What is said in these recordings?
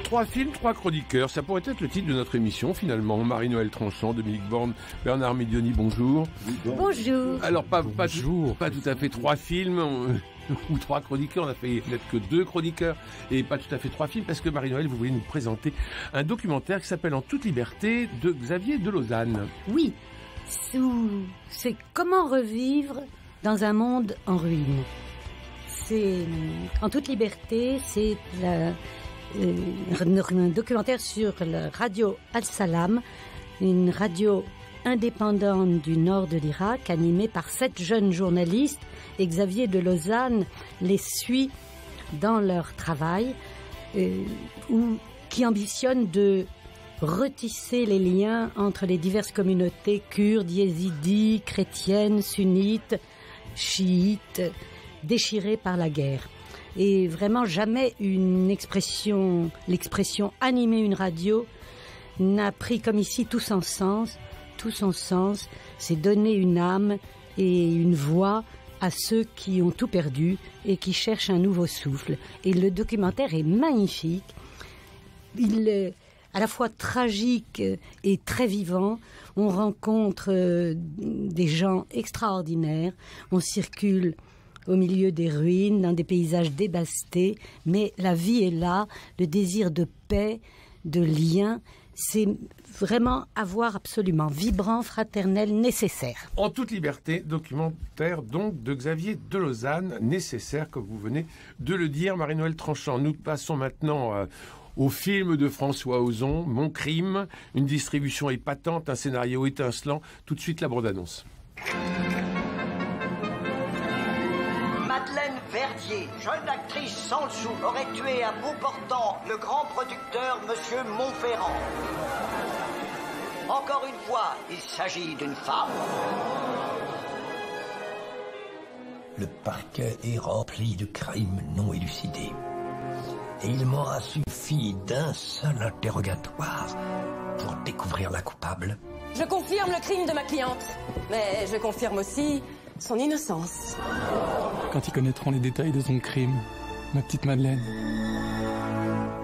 3 films, 3 chroniqueurs, ça pourrait être le titre de notre émission finalement. Marie-Noël Tranchant, Dominique Borne, Bernard Médioni, bonjour. Bonjour. Alors pas tout à fait 3 films ou 3 chroniqueurs, on a fait peut-être que 2 chroniqueurs et pas tout à fait 3 films parce que Marie-Noël, vous voulez nous présenter un documentaire qui s'appelle En toute liberté de Xavier de Lausanne. Oui, c'est comment revivre dans un monde en ruine. C'est En toute liberté, c'est un documentaire sur la radio Al-Salam, une radio indépendante du nord de l'Irak, animée par 7 jeunes journalistes, et Xavier de Lausanne les suit dans leur travail, qui ambitionne de retisser les liens entre les diverses communautés kurdes, yézidis, chrétiennes, sunnites, chiites, déchirées par la guerre. Et vraiment, jamais l'expression animer une radio n'a pris comme ici tout son sens. Tout son sens, c'est donner une âme et une voix à ceux qui ont tout perdu et qui cherchent un nouveau souffle. Et le documentaire est magnifique. Il est à la fois tragique et très vivant. On rencontre des gens extraordinaires. On circule au milieu des ruines, dans des paysages dévastés, mais la vie est là, le désir de paix, de lien, c'est vraiment à voir absolument, vibrant, fraternel, nécessaire. En toute liberté, documentaire donc de Xavier de Lausanne, nécessaire, comme vous venez de le dire, Marie-Noël Tranchant. Nous passons maintenant au film de François Ozon, Mon crime, une distribution épatante, un scénario étincelant. Tout de suite, la bande-annonce. Madeleine Verdier, jeune actrice sans le sou, aurait tué à bout portant le grand producteur Monsieur Montferrand. Encore une fois, il s'agit d'une femme. Le parquet est rempli de crimes non élucidés. Et il m'aura suffi d'un seul interrogatoire pour découvrir la coupable. Je confirme le crime de ma cliente, mais je confirme aussi son innocence. Quand ils connaîtront les détails de son crime, ma petite Madeleine,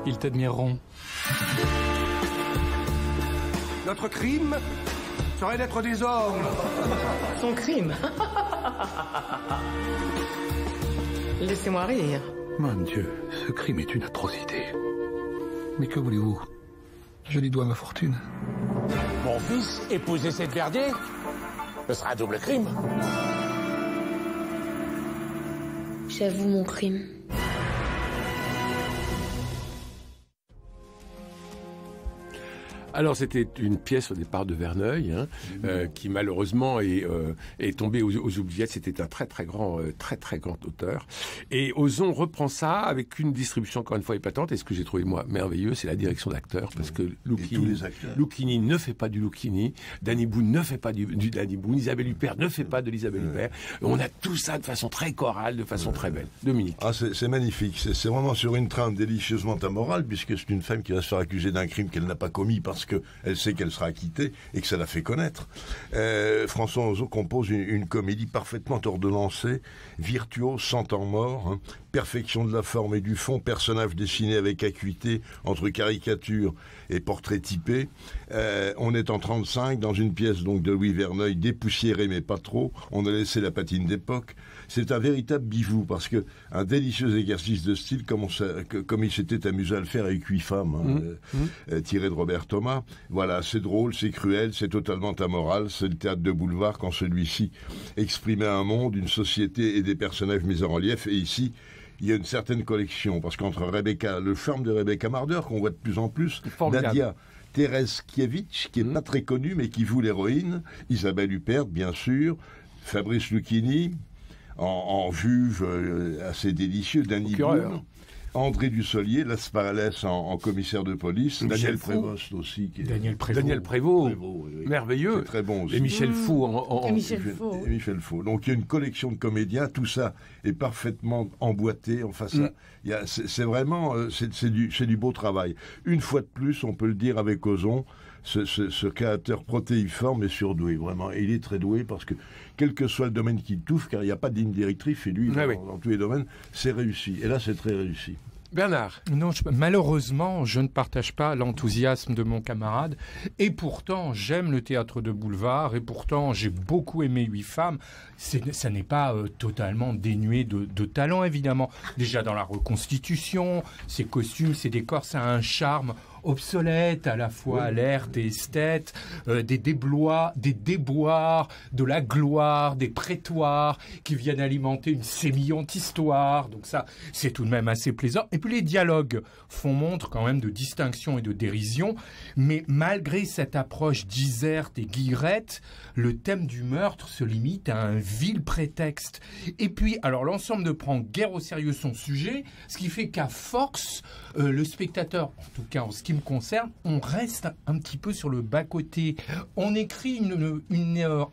ils t'admireront. Notre crime serait d'être des hommes. Son crime. Laissez-moi rire. Mon Dieu, ce crime est une atrocité. Mais que voulez-vous? Je lui dois ma fortune. Mon fils, épouser cette Verdier, ce sera un double crime. J'avoue mon crime. Alors c'était une pièce au départ de Verneuil, qui malheureusement est tombée aux oubliettes. C'était un très très grand auteur. Et Ozon reprend ça avec une distribution encore une fois épatante. Et ce que j'ai trouvé moi merveilleux, c'est la direction d'acteurs, parce que Lucchini ne fait pas du Lucchini, Danny Boone ne fait pas du Danny Boone, Isabelle Huppert ne fait pas de l'Isabelle Huppert. On a tout ça de façon très chorale, de façon très belle. Dominique. Ah, c'est magnifique. C'est vraiment sur une trame délicieusement amorale, puisque c'est une femme qui va se faire accuser d'un crime qu'elle n'a pas commis parce qu'elle sait qu'elle sera acquittée et que ça la fait connaître. François Ozon compose une comédie parfaitement ordonnancée, virtuose, sans temps mort, perfection de la forme et du fond, personnage dessiné avec acuité entre caricature et portrait typé. On est en 35 dans une pièce donc de Louis Verneuil, dépoussiérée mais pas trop. On a laissé la patine d'époque. C'est un véritable bijou parce que un délicieux exercice de style comme il s'était amusé à le faire avec 8 femmes, tiré de Robert Thomas. Voilà, c'est drôle, c'est cruel, c'est totalement amoral. C'est le théâtre de boulevard quand celui-ci exprimait un monde, une société et des personnages mis en relief. Et ici, il y a une certaine collection, parce qu'entre le charme de Rebecca Marder, qu'on voit de plus en plus, Nadia Tereszkiewicz, qui est pas très connue, mais qui joue l'héroïne, Isabelle Huppert, bien sûr, Fabrice Lucchini, en juge assez délicieux, Danny Boone, André Dussolier, Las Parales en commissaire de police, Daniel Prévost aussi. Daniel Prévost, merveilleux. C'est très bon aussi. Et Michel Faux. Michel Faux. Donc il y a une collection de comédiens, tout ça est parfaitement emboîté. Enfin, c'est vraiment c'est du beau travail. Une fois de plus, on peut le dire avec Ozon, ce créateur protéiforme et surdoué, vraiment. Et il est très doué parce que, quel que soit le domaine qu'il touche, car il n'y a pas de ligne directrice, et lui, dans tous les domaines, c'est réussi. Et là, c'est très réussi. Bernard. Non, malheureusement, je ne partage pas l'enthousiasme de mon camarade. Et pourtant, j'aime le théâtre de boulevard. Et pourtant, j'ai beaucoup aimé 8 femmes. Ça n'est pas totalement dénué de talent, évidemment. Déjà dans la reconstitution, ses costumes, ses décors, ça a un charme obsolète, à la fois alerte et esthète, des déboires, de la gloire, des prétoires qui viennent alimenter une sémillante histoire. Donc ça, c'est tout de même assez plaisant. Et puis les dialogues font montre quand même de distinction et de dérision. Mais malgré cette approche diserte et guillerette, le thème du meurtre se limite à un vil prétexte. Et puis, alors l'ensemble ne prend guère au sérieux son sujet, ce qui fait qu'à force, le spectateur, en tout cas en ce qui me concerne, on reste un petit peu sur le bas-côté. On écrit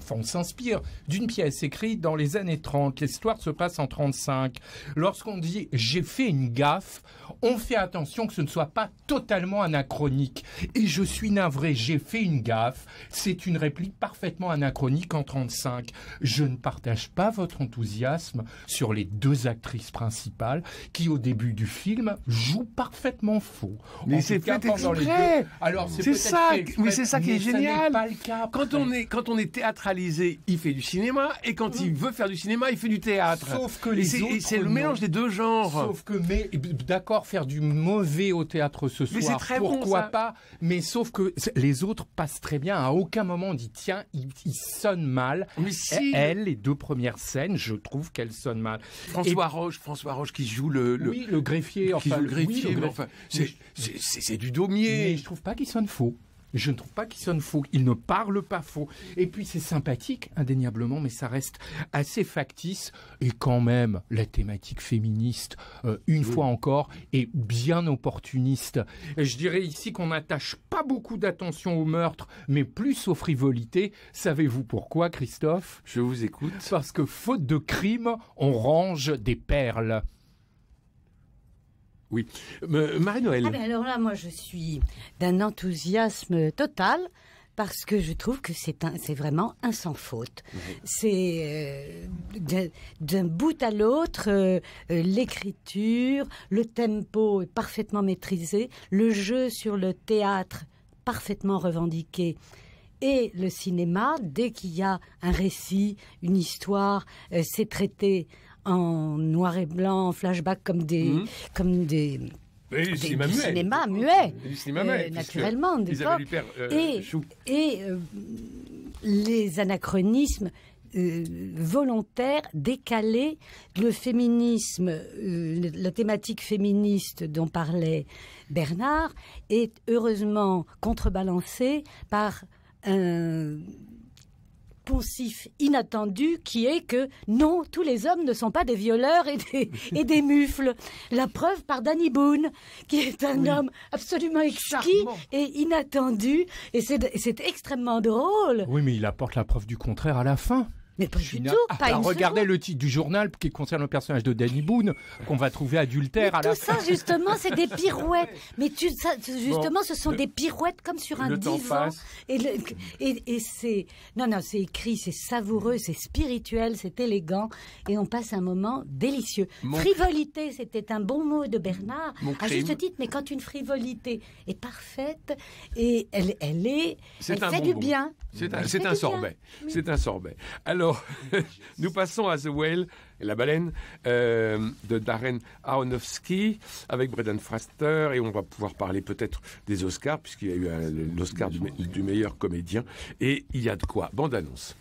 on s'inspire d'une pièce écrite dans les années 30. L'histoire se passe en 35. Lorsqu'on dit « j'ai fait une gaffe », on fait attention que ce ne soit pas totalement anachronique. Et je suis navré, j'ai fait une gaffe. C'est une réplique parfaitement anachronique en 35. Je ne partage pas votre enthousiasme sur les 2 actrices principales qui, au début du film, jouent parfaitement faux. Mais c'est fait exprès. Alors c'est ça, mais c'est ça qui est génial. Pas le cas quand on est théâtralisé, il fait du cinéma, et quand il veut faire du cinéma, il fait du théâtre. Sauf que les autres, c'est le mélange des 2 genres. Sauf que, mais d'accord, faire du mauvais au théâtre ce soir, pourquoi pas, mais sauf que les autres passent très bien. À aucun moment on dit tiens, il sonne mal. Mais si. Elle, les 2 premières scènes, je trouve qu'elles sonnent mal. François Roche qui joue le greffier. Qui joue le greffier, mais enfin, c'est du Daumier. Mais je trouve pas qu'il sonne faux. Je ne trouve pas qu'il sonne faux. Il ne parle pas faux. Et puis c'est sympathique, indéniablement, mais ça reste assez factice. Et quand même, la thématique féministe, une fois encore, est bien opportuniste. Et je dirais ici qu'on n'attache pas beaucoup d'attention au meurtre, mais plus aux frivolités. Savez-vous pourquoi, Christophe ? Je vous écoute. Parce que faute de crime, on range des perles. Oui. Marie-Noël. Alors là, moi, je suis d'un enthousiasme total parce que je trouve que c'est vraiment un sans faute. Oui. C'est d'un bout à l'autre, l'écriture, le tempo est parfaitement maîtrisé, le jeu sur le théâtre parfaitement revendiqué. Et le cinéma, dès qu'il y a un récit, une histoire, c'est traité en noir et blanc, en flashback comme des cinéma muet, naturellement, d'accord. Et les anachronismes volontaires, décalés, le féminisme, la thématique féministe dont parlait Bernard est heureusement contrebalancée par un poncif inattendu qui est que non, tous les hommes ne sont pas des violeurs et des mufles. La preuve par Danny Boone, qui est un homme absolument exquis et inattendu, et c'est extrêmement drôle. Oui, mais il apporte la preuve du contraire à la fin. Mais pas du tout, pas une regardez le titre du journal qui concerne le personnage de Danny Boone, qu'on va trouver adultère à la fin. Tout ça, justement, c'est des pirouettes. Mais justement, ce sont des pirouettes comme sur un divan. Et c'est... Non, c'est écrit, c'est savoureux, c'est spirituel, c'est élégant. Et on passe un moment délicieux. Frivolité, c'était un bon mot de Bernard, à juste titre. Mais quand une frivolité est parfaite, et elle fait du bien. C'est un sorbet. Oui. C'est un sorbet. Alors, nous passons à The Whale, la baleine, de Darren Aronofsky, avec Brendan Fraser, et on va pouvoir parler peut-être des Oscars, puisqu'il y a eu l'Oscar du meilleur comédien, et il y a de quoi. Bande-annonce.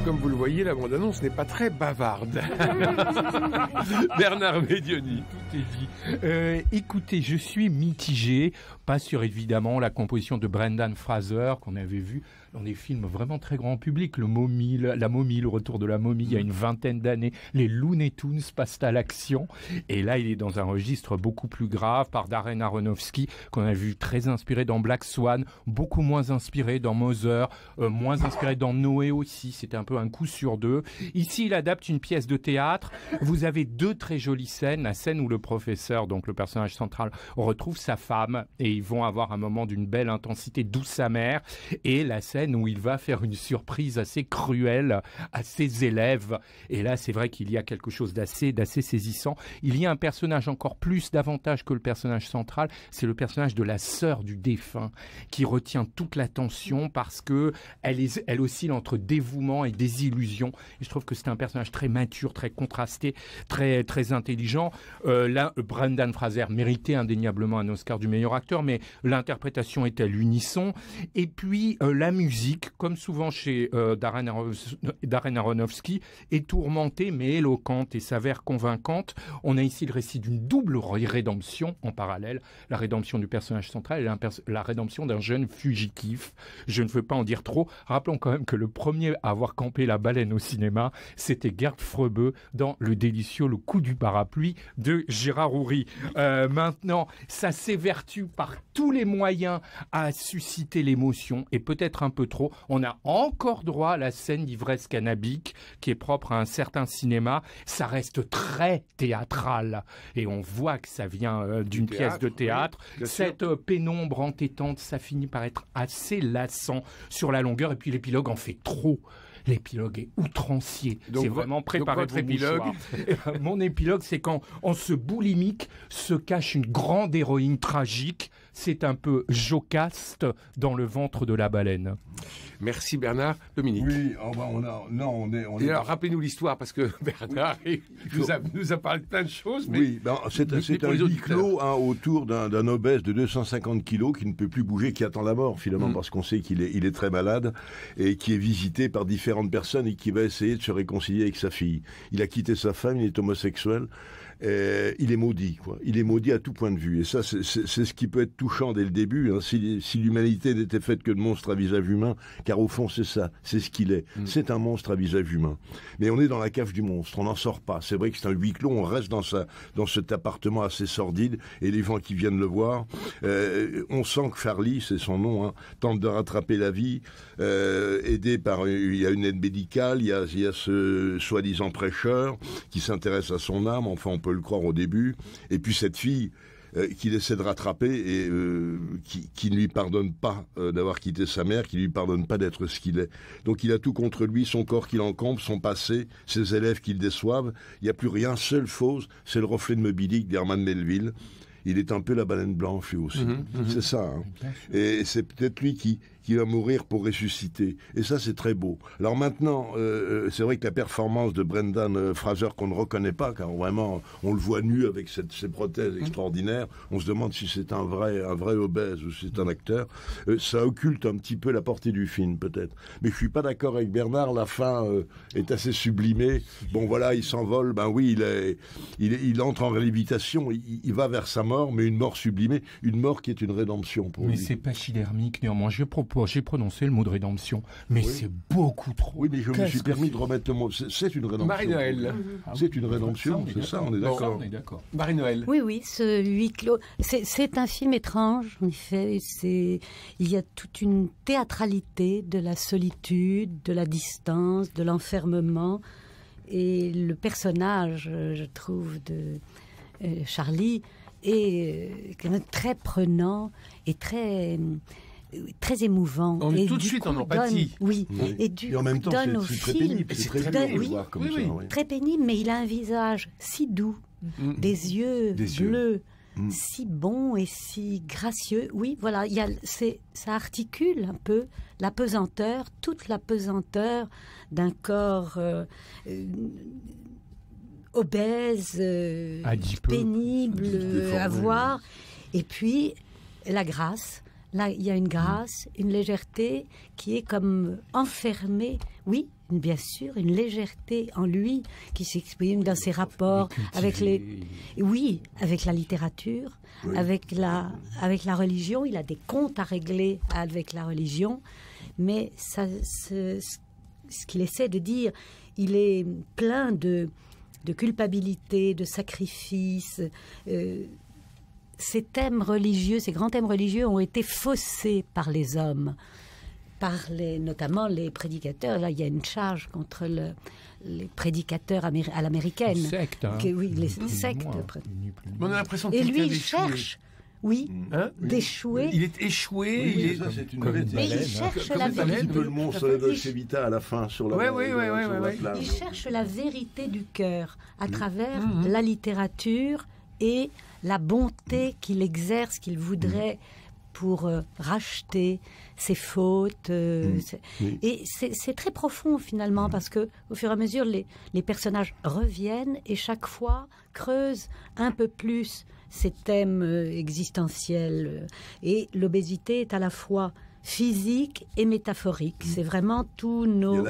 Comme vous le voyez, la bande-annonce n'est pas très bavarde. Bernard Médioni. Tout est dit. Écoutez, je suis mitigé, pas sur évidemment la composition de Brendan Fraser qu'on avait vu dans des films vraiment très grand public. La momie, le retour de la momie, il y a une vingtaine d'années. Les Looney Tunes passent à l'action. Et là, il est dans un registre beaucoup plus grave par Darren Aronofsky, qu'on a vu très inspiré dans Black Swan, beaucoup moins inspiré dans Mother, moins inspiré dans Noé aussi. C'était un peu un coup sur deux. Ici, il adapte une pièce de théâtre. Vous avez deux très jolies scènes. La scène où le professeur, donc le personnage central, retrouve sa femme et ils vont avoir un moment d'une belle intensité douce amère. Et la scène où il va faire une surprise assez cruelle à ses élèves. Et là, c'est vrai qu'il y a quelque chose d'assez saisissant. Il y a un personnage encore davantage que le personnage central, c'est le personnage de la sœur du défunt qui retient toute l'attention parce que elle oscille entre dévouement et désillusion. Et je trouve que c'est un personnage très mature, très contrasté, très, très intelligent. Là, Brendan Fraser méritait indéniablement un Oscar du meilleur acteur, mais l'interprétation est à l'unisson. Et puis, la musique, comme souvent chez Darren Aronofsky, est tourmentée mais éloquente et s'avère convaincante. On a ici le récit d'une double rédemption en parallèle, la rédemption du personnage central et la rédemption d'un jeune fugitif. Je ne veux pas en dire trop. Rappelons quand même que le premier à avoir campé la baleine au cinéma, c'était Gerd Fröbe dans le délicieux Le coup du parapluie de Gérard Houry. Maintenant, ça s'évertue par tous les moyens à susciter l'émotion et peut-être un peu trop. On a encore droit à la scène d'ivresse cannabique qui est propre à un certain cinéma. Ça reste très théâtral et on voit que ça vient d'une pièce de théâtre. Oui, cette pénombre entêtante, ça finit par être assez lassant sur la longueur et puis l'épilogue en fait trop. L'épilogue est outrancier. C'est vraiment préparé votre épilogue. Mon épilogue, c'est quand en ce boulimique se cache une grande héroïne tragique. C'est un peu Jocaste dans le ventre de la baleine. Merci Bernard. Dominique. Oui, on est. Et alors, rappelez-nous l'histoire, parce que Bernard nous a parlé de plein de choses. Mais oui, c'est un huis clos autour d'un obèse de 250 kilos qui ne peut plus bouger, qui attend la mort finalement, parce qu'on sait qu'il est très malade et qui est visité par différentes personnes et qui va essayer de se réconcilier avec sa fille. Il a quitté sa femme, il est homosexuel. Il est maudit, quoi. Il est maudit à tout point de vue. Et ça, c'est ce qui peut être touchant dès le début. Hein. Si l'humanité n'était faite que de monstres à visage humain, car au fond, c'est ça, c'est ce qu'il est. C'est un monstre à visage humain. Mais on est dans la cave du monstre, on n'en sort pas. C'est vrai que c'est un huis clos, on reste dans cet appartement assez sordide, et les gens qui viennent le voir, on sent que Farley, c'est son nom, hein, tente de rattraper la vie, aidé par, il y a une aide médicale, il y a ce soi-disant prêcheur qui s'intéresse à son âme, enfin on peut le croire au début, et puis cette fille qu'il essaie de rattraper et qui ne lui pardonne pas d'avoir quitté sa mère, qui ne lui pardonne pas d'être ce qu'il est. Donc il a tout contre lui, son corps qui l'encombre, son passé, ses élèves qui le déçoivent. Il n'y a plus rien, seule chose, c'est le reflet de Moby Dick d'Herman Melville. Il est un peu la baleine blanche lui aussi. C'est ça. Hein. Et c'est peut-être lui qui va mourir pour ressusciter. Et ça, c'est très beau. Alors maintenant, c'est vrai que la performance de Brendan Fraser, qu'on ne reconnaît pas, car vraiment, on le voit nu avec ces prothèses extraordinaires, on se demande si c'est un vrai obèse ou si c'est un acteur. Ça occulte un petit peu la portée du film, peut-être. Mais je suis pas d'accord avec Bernard, la fin est assez sublimée. Bon, voilà, il s'envole, ben oui, il entre en lévitation, il va vers sa mort, mais une mort sublimée, une mort qui est une rédemption pour lui. Mais c'est pachydermique, néanmoins. J'ai prononcé le mot de rédemption, mais c'est beaucoup trop. Oui, mais je me suis permis de remettre le mot. C'est une rédemption. Marie-Noël. C'est une rédemption, c'est ça, on est d'accord. Marie-Noël. Oui, ce huis clos. C'est un film étrange, en effet. Il y a toute une théâtralité de la solitude, de la distance, de l'enfermement. Et le personnage, je trouve, de Charlie est quand même très prenant et très émouvant. On est et tout de suite en empathie. Oui. Et en même temps, c'est très pénible. C'est très pénible de voir comme ça. Oui. Très pénible, mais il a un visage si doux, des yeux bleus, si bons et si gracieux. Oui, voilà, ça articule un peu la pesanteur, toute la pesanteur d'un corps obèse, pénible à voir. Et puis, la grâce Là, il y a une grâce, une légèreté qui est comme enfermée. Oui, bien sûr, une légèreté en lui qui s'exprime dans ses rapports avec avec la littérature, avec la religion. Il a des comptes à régler avec la religion, mais ce qu'il essaie de dire, il est plein de culpabilité, de sacrifice. Ces thèmes religieux, ces grands thèmes religieux ont été faussés par les hommes, notamment les prédicateurs. Là, il y a une charge contre les prédicateurs à l'américaine. Les sectes, hein. Oui, les sectes. On a l'impression Et qu'il lui, vient il d'échouer. cherche, d'échouer. Il est échoué. Oui, il ça, est... c'est une Mais il cherche la un petit peu vérité. le monstre de la Dolce Vita à la fin sur la, sur la plage. Il cherche la vérité du cœur à travers la littérature et la bonté qu'il exerce, qu'il voudrait pour racheter ses fautes. Et c'est très profond finalement, parce que au fur et à mesure, les personnages reviennent et chaque fois creusent un peu plus ces thèmes existentiels. Et l'obésité est à la fois physique et métaphorique. C'est vraiment tous nos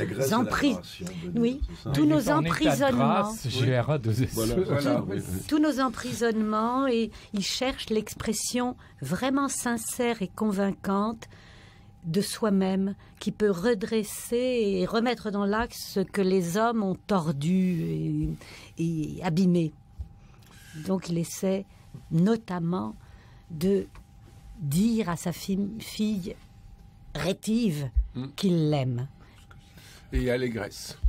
tous nos emprisonnements. Tous nos emprisonnements, et il cherche l'expression vraiment sincère et convaincante de soi-même, qui peut redresser et remettre dans l'axe ce que les hommes ont tordu et abîmé. Donc il essaie notamment de dire à sa fille rétive qu'il l'aime. Et allégresse.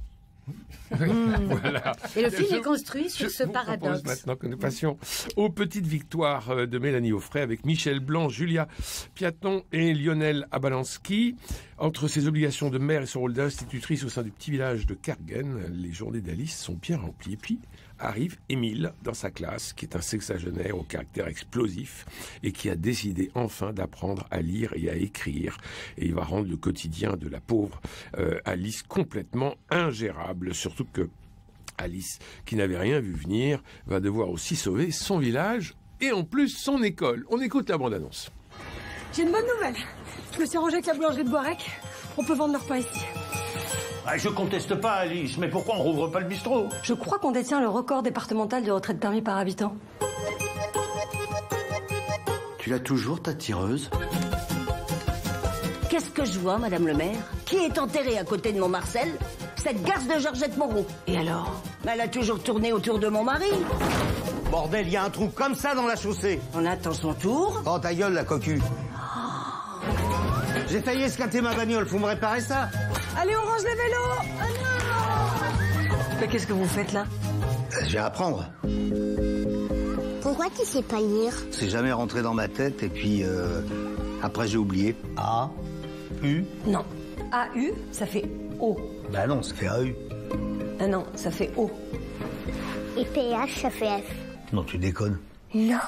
Voilà. Et le film est construit sur ce paradoxe. Je propose maintenant que nous passions aux petites victoires de Mélanie Offray avec Michel Blanc, Julia Piaton et Lionel Abalansky. Entre ses obligations de mère et son rôle d'institutrice au sein du petit village de Kerguen, les journées d'Alice sont bien remplies. Et puis arrive Émile dans sa classe, qui est un sexagénaire au caractère explosif et qui a décidé enfin d'apprendre à lire et à écrire. Et il va rendre le quotidien de la pauvre Alice complètement ingérable. Surtout que Alice, qui n'avait rien vu venir, va devoir aussi sauver son village et en plus son école. On écoute la bande-annonce. J'ai une bonne nouvelle. Je me suis arrangé avec la boulangerie de Boirec. On peut vendre leur pain ici. Je conteste pas, Alice, mais pourquoi on rouvre pas le bistrot? Je crois qu'on détient le record départemental de retraite permis par habitant. Tu l'as toujours, ta tireuse? Qu'est-ce que je vois, Madame le maire? Qui est enterré à côté de mon Marcel? Cette garce de Georgette Moreau. Et alors? Elle a toujours tourné autour de mon mari. Bordel, il y a un trou comme ça dans la chaussée. On attend son tour. Oh, ta gueule, la cocu. J'ai failli escater ma bagnole, faut me réparer ça? Allez, on range les vélos. Ah non! Mais qu'est-ce que vous faites là? Je vais apprendre. Pourquoi tu sais pas lire? C'est jamais rentré dans ma tête et puis après j'ai oublié. A, U. Non. A-U, ça fait O. Bah non, ça fait A-U. Ah non, ça fait O. Et PH, ça fait F. Non, tu déconnes. Non.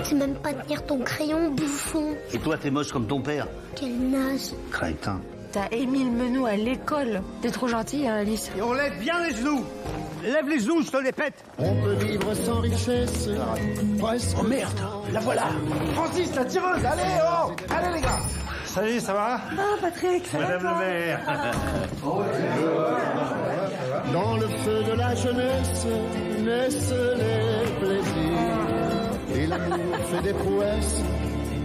Tu sais même pas tenir ton crayon, bouffon. Et toi, t'es moche comme ton père. Quel naze. Crétin. T'as Émile Menou à l'école. T'es trop gentille, hein, Alice. Et on lève bien les genoux. Lève les genoux, je te les pète. On peut vivre sans richesse. Oh merde, la voilà. Francis, la tireuse, allez, oh. Allez les gars. Salut, ça va? Ah, Patrick, ça Madame va? le maire. Dans le feu de la jeunesse naissent les plaisirs. Et l'amour fait des prouesses.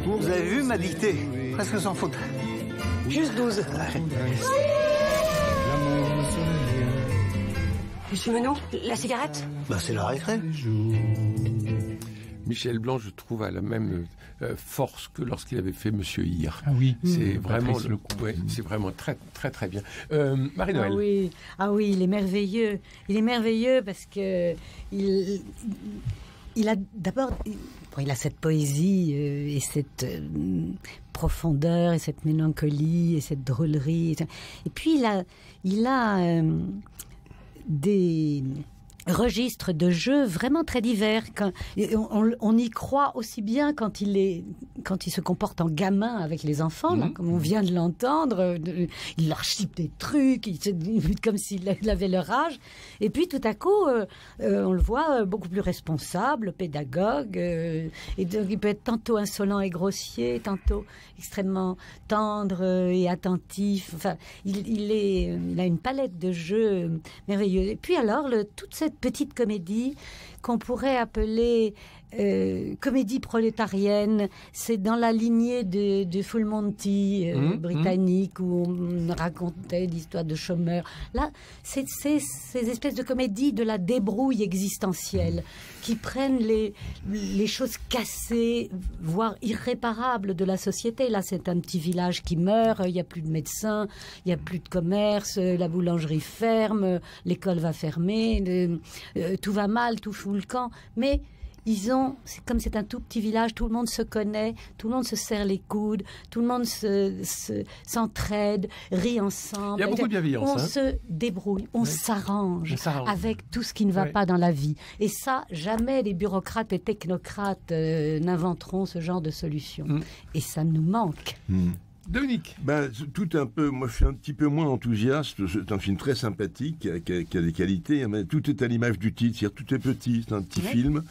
Vous avez vu ma dictée? Presque sans faute. Juste 12. Monsieur Menou, la cigarette? Bah c'est la récré. Michel Blanc, je trouve, a la même force que lorsqu'il avait fait Monsieur Hir. Ah oui, c'est vraiment c'est vraiment très très très bien. Marie-Noël. Ah oui, il est merveilleux. Il est merveilleux parce que il a d'abord, il a cette poésie et cette profondeur et cette mélancolie et cette drôlerie. Et puis il a des registres de jeu vraiment très divers. On y croit aussi bien quand il quand il se comporte en gamin avec les enfants, là, comme on vient de l'entendre, il leur chipe des trucs, comme s'il avait leur âge. Et puis tout à coup, on le voit beaucoup plus responsable, pédagogue. Et donc il peut être tantôt insolent et grossier, tantôt extrêmement tendre et attentif. Enfin, il a une palette de jeux merveilleuse. Et puis alors, toute cette petite comédie qu'on pourrait appeler comédie prolétarienne, c'est dans la lignée de Full Monty britannique où on racontait l'histoire de chômeurs. Là, c'est ces espèces de comédies de la débrouille existentielle qui prennent les choses cassées, voire irréparables de la société. Là, c'est un petit village qui meurt, il n'y a plus de médecins, il n'y a plus de commerce, la boulangerie ferme, l'école va fermer, tout va mal, tout fout le camp. Mais comme c'est un tout petit village, tout le monde se connaît, tout le monde se serre les coudes, tout le monde s'entraide, rit ensemble. Il y a beaucoup de bienveillance. On se débrouille, on s'arrange avec tout ce qui ne va pas dans la vie. Et ça, jamais les bureaucrates et technocrates n'inventeront ce genre de solution. Et ça nous manque. Dominique. Tout un peu, moi je suis un petit peu moins enthousiaste, c'est un film très sympathique, qui a des qualités, mais tout est à l'image du titre, c'est-à-dire tout est petit, c'est un petit film,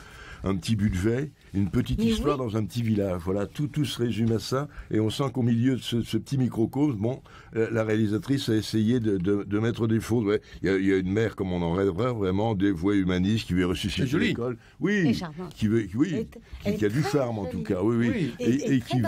un petit budget, une petite histoire dans un petit village. Voilà, tout se résume à ça. Et on sent qu'au milieu de ce petit microcosme, la réalisatrice a essayé de mettre des fautes. Ouais. Il y a une mère, comme on en rêverait, vraiment dévouée, humaniste, qui veut ressusciter l'école. Oui, qui a du charme en tout cas. Oui. Et qui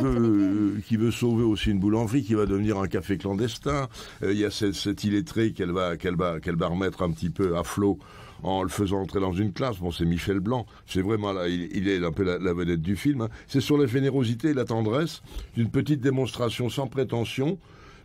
veut sauver aussi une boulangerie, qui va devenir un café clandestin. Il y a cet illettré qu'elle va remettre un petit peu à flot en le faisant entrer dans une classe. Bon, c'est Michel Blanc. C'est vraiment là, il est un peu la vedette du film. Hein. C'est sur la générosité et la tendresse d'une petite démonstration sans prétention,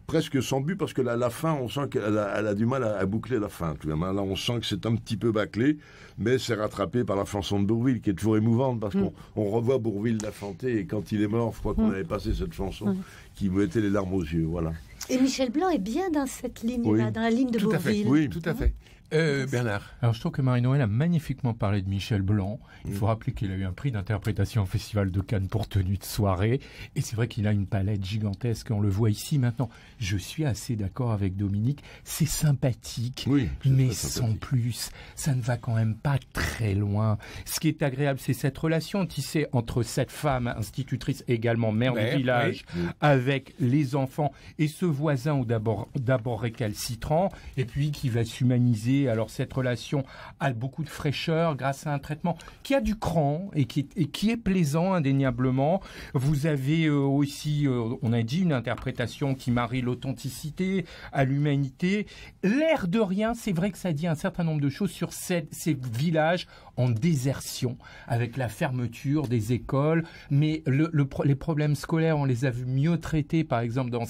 presque sans but, parce que la fin, on sent qu'elle a du mal à boucler la fin. Tout de même. Là, on sent que c'est un petit peu bâclé, mais c'est rattrapé par la chanson de Bourvil, qui est toujours émouvante, parce qu'on revoit Bourvil la chanter, et quand il est mort, je crois qu'on avait passé cette chanson qui me mettait les larmes aux yeux. Voilà. Et Michel Blanc est bien dans cette ligne-là, dans la ligne de Bourvil. Oui, tout à fait. Bernard. Alors je trouve que Marie-Noël a magnifiquement parlé de Michel Blanc. Il faut rappeler qu'il a eu un prix d'interprétation au Festival de Cannes pour tenue de soirée. Et c'est vrai qu'il a une palette gigantesque. On le voit ici maintenant. Je suis assez d'accord avec Dominique. C'est sympathique, mais sans plus. Ça ne va quand même pas très loin. Ce qui est agréable, c'est cette relation tissée entre cette femme institutrice, également mère du village, avec les enfants, et ce voisin au d'abord récalcitrant, et puis qui va s'humaniser. Alors cette relation a beaucoup de fraîcheur grâce à un traitement qui a du cran et qui est plaisant indéniablement. Vous avez aussi, on a dit, une interprétation qui marie l'authenticité à l'humanité. L'air de rien, c'est vrai que ça dit un certain nombre de choses sur ces villages en désertion, avec la fermeture des écoles, mais les problèmes scolaires, on les a vus mieux traités, par exemple dans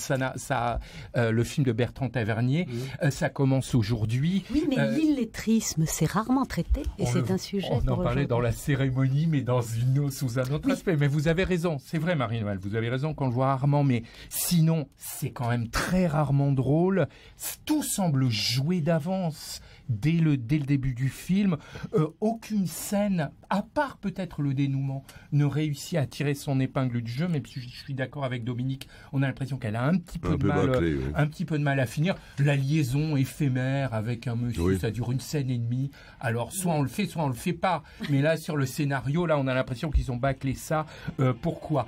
le film de Bertrand Tavernier. Ça commence aujourd'hui. Oui, mais l'illettrisme, c'est rarement traité, et c'est un sujet on en parlait dans la cérémonie, mais sous un autre aspect. Mais vous avez raison, c'est vrai Marie-Noël, vous avez raison qu'on le voit rarement, mais sinon, c'est quand même très rarement drôle. Tout semble joué d'avance. Dès le début du film, aucune scène, à part peut-être le dénouement, ne réussit à tirer son épingle du jeu. Mais je suis d'accord avec Dominique, on a l'impression qu'elle a un petit peu de mal à finir. La liaison éphémère avec un monsieur, ça dure une scène et demie. Alors soit on le fait, soit on le fait pas. Mais là, sur le scénario, là, on a l'impression qu'ils ont bâclé ça. Pourquoi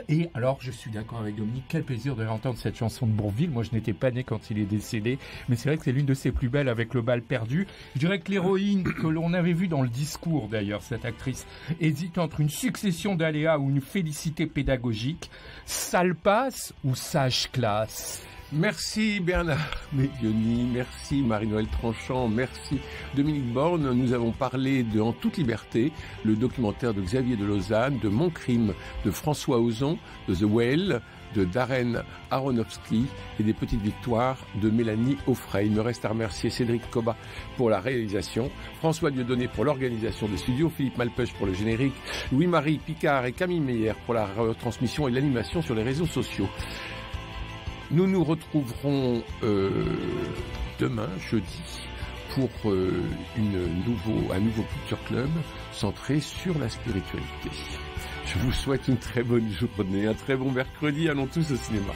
et alors, je suis d'accord avec Dominique. Quel plaisir de entendre cette chanson de Bourvil. Moi, je n'étais pas né quand il est décédé, mais c'est vrai que c'est l'une de ses plus belles avec le bal perdu. Je dirais que l'héroïne que l'on avait vue dans le discours, d'ailleurs, cette actrice, hésite entre une succession d'aléas ou une félicité pédagogique. Sale passe ou sage classe? Merci Bernard Medioni, merci Marie-Noël Tranchant, merci Dominique Borne. Nous avons parlé de En toute liberté, le documentaire de Xavier de Lausanne, de Mon crime de François Ozon, de The Whale, de Darren Aronofsky et des petites victoires de Mélanie Offray. Il me reste à remercier Cédric Cobat pour la réalisation, François Dieudonné pour l'organisation des studios, Philippe Malpeuch pour le générique, Louis-Marie Picard et Camille Meyer pour la retransmission et l'animation sur les réseaux sociaux. Nous nous retrouverons demain, jeudi, pour un nouveau Culture Club centré sur la spiritualité. Je vous souhaite une très bonne journée, un très bon mercredi. Allons tous au cinéma.